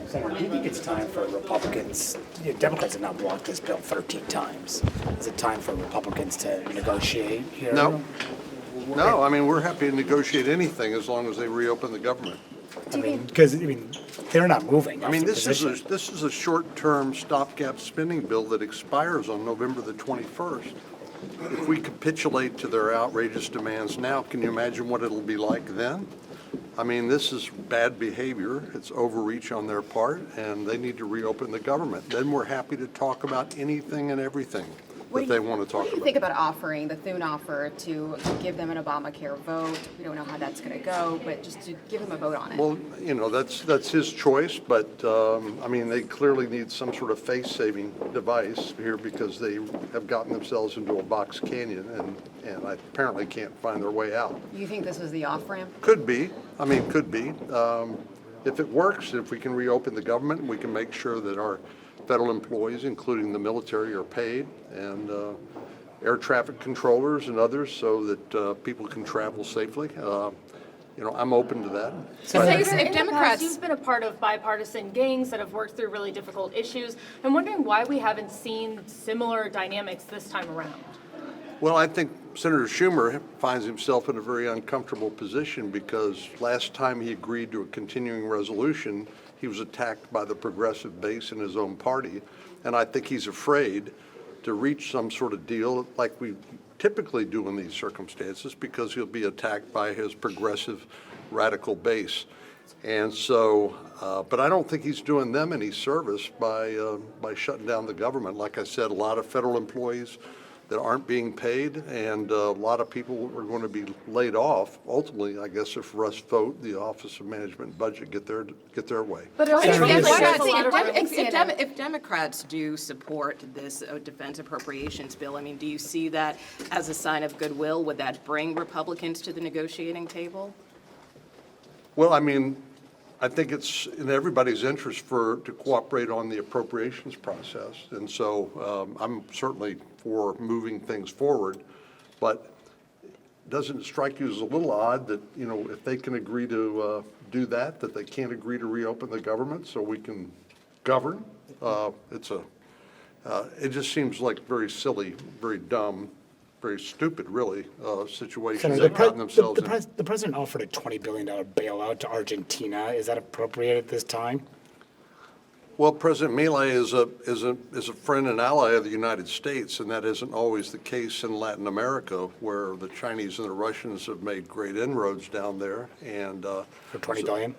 Senator, do you think it's time for Republicans, Democrats have not blocked this bill 13 times. Is it time for Republicans to negotiate here? No. No, I mean, we're happy to negotiate anything as long as they reopen the government. Because they're not moving. I mean, off the this is a short-term stopgap spending bill that expires on November the 21st. If we capitulate to their outrageous demands now, can you imagine what it'll be like then? I mean, this is bad behavior. It's overreach on their part, and they need to reopen the government. Then we're happy to talk about anything and everything that they want to talk about. What do you think about offering the Thune offer to give them an Obamacare vote? We don't know how that's going to go, but just to give them a vote on it. Well, you know, that's his choice, but I mean, they clearly need some sort of face-saving device here because they have gotten themselves into a box canyon and apparently can't find their way out. You think this was the off-ramp? Could be. I mean, could be. If it works, if we can reopen the government, we can make sure that our federal employees, including the military, are paid, and air traffic controllers and others, so that people can travel safely. You know, I'm open to that. So if in the Democrats- past, you've been a part of bipartisan gangs that have worked through really difficult issues. I'm wondering why we haven't seen similar dynamics this time around. Well, I think Senator Schumer finds himself in a very uncomfortable position because last time he agreed to a continuing resolution, he was attacked by the progressive base in his own party. And I think he's afraid to reach some sort of deal like we typically do in these circumstances because he'll be attacked by his progressive radical base. And so, but I don't think he's doing them any service by shutting down the government. Like I said, a lot of federal employees that aren't being paid, and a lot of people are going to be laid off. Ultimately, I guess if Russ vote, the Office of Management and Budget get their way. But it also Senator, seems like yes. there's a lot of room. If Democrats do support this defense appropriations bill, I mean, do you see that as a sign of goodwill? Would that bring Republicans to the negotiating table? Well, I mean, I think it's in everybody's interest to cooperate on the appropriations process, and so I'm certainly for moving things forward. But doesn't it strike you as a little odd that, you know, if they can agree to do that they can't agree to reopen the government so we can govern? It just seems like very silly, very dumb, very stupid, really, situation Senator, they've gotten themselves in. the president offered a $20 billion bailout to Argentina. Is that appropriate at this time? Well, President Milei is a friend and ally of the United States, and that isn't always the case in Latin America, where the Chinese and the Russians have made great inroads down there. And For $20 billion?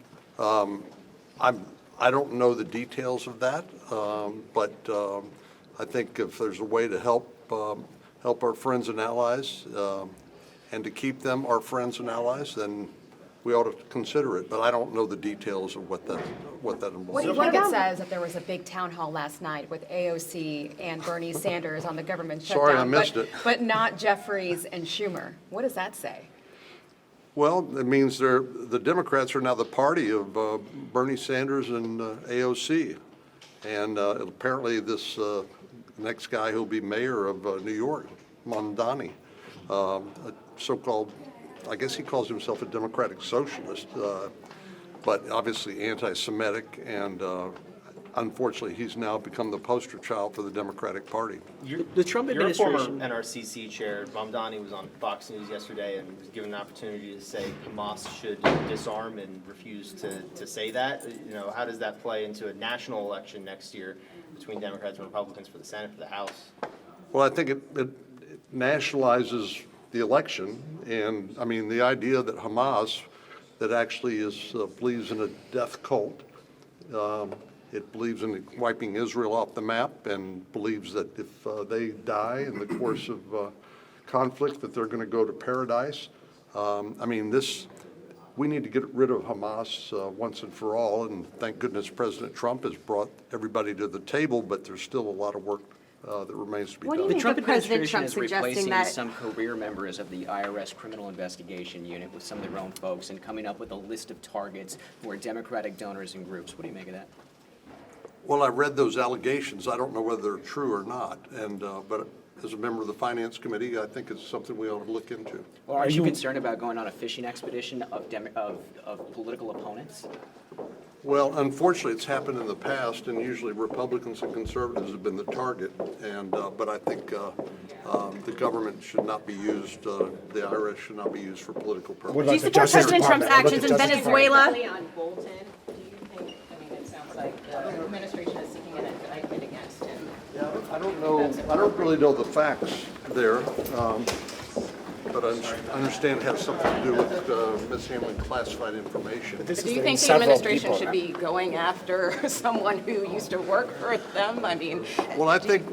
I don't know the details of that, but I think if there's a way to help our friends and allies, and to keep them our friends and allies, then we ought to consider it. But I don't know the details of what that involves. What do you think it says that there was a big town hall last night with AOC and Bernie Sanders on the government shutdown? Sorry, I missed it. But not Jeffries and Schumer. What does that say? Well, it means the Democrats are now the party of Bernie Sanders and AOC. And apparently this next guy who'll be mayor of New York, Mondani, a so-called, I guess he calls himself a democratic socialist, but obviously anti-Semitic, and unfortunately he's now become the poster child for the Democratic Party. The Trump administration. Former NRCC chair Mamdani was on Fox News yesterday and was given an opportunity to say Hamas should disarm and refused to say that. You know, how does that play into a national election next year between Democrats and Republicans for the Senate, for the House? Well, I think it nationalizes the election, and I mean the idea that Hamas, that actually believes in a death cult, it believes in wiping Israel off the map, and believes that if they die in the course of conflict, that they're going to go to paradise. I mean, we need to get rid of Hamas once and for all, and thank goodness President Trump has brought everybody to the table, but there's still a lot of work that remains to be What do done. you The think Trump of President administration Trump is suggesting replacing that? some career members of the IRS Criminal Investigation Unit with some of their own folks and coming up with a list of targets who are Democratic donors and groups. What do you make of that? Well, I read those allegations. I don't know whether they're true or not, and but as a member of the Finance Committee, I think it's something we ought to look into. Well, aren't you concerned about going on a fishing expedition of political opponents? Well, unfortunately, it's happened in the past, and usually Republicans and conservatives have been the target. And but I think the government should not be used. The IRS should not be used for political What purposes. about Do you the support Justice President Trump's Department? What about actions the in Justice Venezuela? On Bolton, do you think, I mean, it sounds like the administration is seeking an indictment against him. Yeah, I don't know. I don't really know the facts there, but I understand it has something to do with mishandling classified information. This Do is you think the several administration people should now. be going after someone who used to work for them? I mean, Well, I think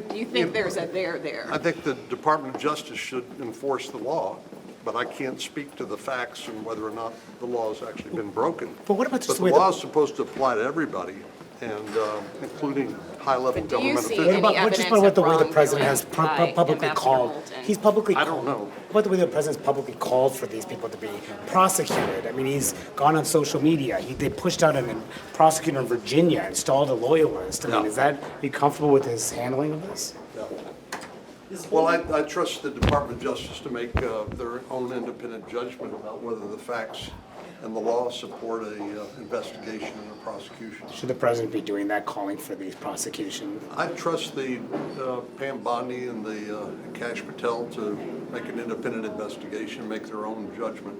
do you think there's a there? I think the Department of Justice should enforce the law, but I can't speak to the facts and whether or not the law has actually been broken. But what about just But the the way law is supposed to apply to everybody, and including high-level But do you government see officials. any just evidence about of the way the president has wrongdoing by publicly Ambassador called, Bolton? he's publicly I don't know. About the way the president's publicly called for these people to be prosecuted. I mean, he's gone on social media. They pushed out a prosecutor in Virginia, installed a loyalist. I mean, Yeah. is that, are you comfortable with his handling of this? Well, I trust the Department of Justice to make their own independent judgment about whether the facts and the law support a investigation and a prosecution. Should the president be doing that, calling for these prosecutions? I trust the Pam Bondi and the Kash Patel to make an independent investigation, make their own judgment.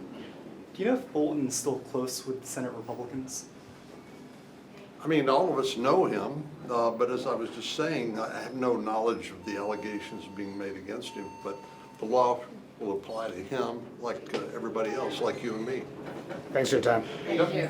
Do you know if Bolton's still close with Senate Republicans? I mean, all of us know him, but as I was just saying, I have no knowledge of the allegations being made against him, but the law will apply to him like everybody else, like you and me. Thanks for your time. Thank you.